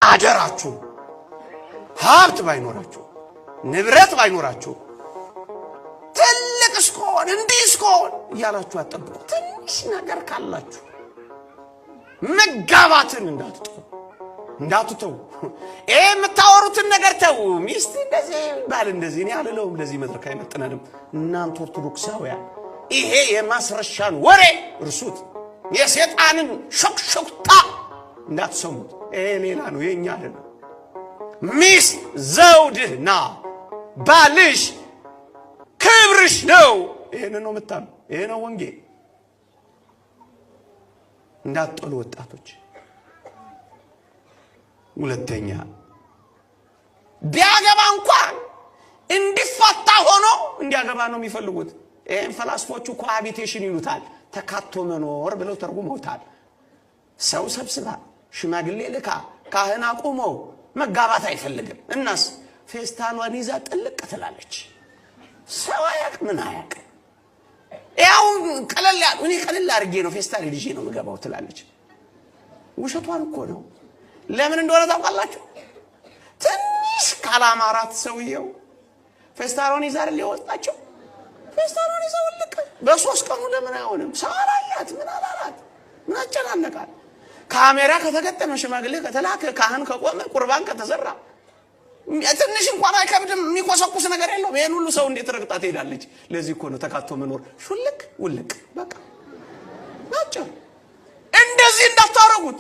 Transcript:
አደራችሁ ሀብት ባይኖራችሁ ንብረት ባይኖራችሁ ትልቅ እስኮን እንዲህ እስኮን እያላችሁ አጠብቁ። ትንሽ ነገር ካላችሁ መጋባትን እንዳትተው የምታወሩትን ነገር ተው። ሚስት እንደዚህ ባል እንደዚህ እኔ አልለውም። ለዚህ መድረክ አይመጥነንም። እናንተ ኦርቶዶክሳውያን ይሄ የማስረሻን ወሬ እርሱት። የሰይጣንን ሾክሾክታ እንዳትሰሙት። ሌላ ነው የኛ አይደለም። ሚስት ዘውድና ባልሽ ክብርሽ ነው። ይሄን ነው መጣም። ይሄ ነው ወንጌል። እንዳትጠሉ ወጣቶች። ሁለተኛ ቢያገባ እንኳን እንዲፈታ ሆኖ እንዲያገባ ነው የሚፈልጉት። ይሄን ፈላስፎቹ ኮሃቢቴሽን ይሉታል። ተካቶ መኖር ብለው ተርጉመውታል። ሰው ሰብስባ ሽማግሌ ልካ ካህን አቁሞ መጋባት አይፈልግም። እናስ ፌስታሏን ይዛ ጥልቅ ትላለች። ሰው አያቅ ምን አያቅ። ያው ቀለል ያሉ እኔ ቀለል አድርጌ ነው ፌስታል ልጄ ነው መገባው ትላለች። ውሸቷን እኮ ነው። ለምን እንደሆነ ታውቃላችሁ? ትንሽ ካላማራት ሰውየው ፌስታሏን ይዛ ሊወጣቸው ፌስታሏን ይዘው ልቅ በሶስት ቀኑ ለምን አይሆንም? ሰው አላያት ምን አላላት? ምን አጨናነቃል? ካሜራ ከተገጠመ ሽማግሌ ከተላከ ካህን ከቆመ ቁርባን ከተዘራ ትንሽ እንኳን አይከብድም። የሚቆሰቁስ ነገር የለውም። ይሄን ሁሉ ሰው እንዴት ረግጣ ትሄዳለች? ለዚህ እኮ ነው ተካቶ መኖር ሹልክ ውልቅ በቃ ናቸው። እንደዚህ እንዳታረጉት።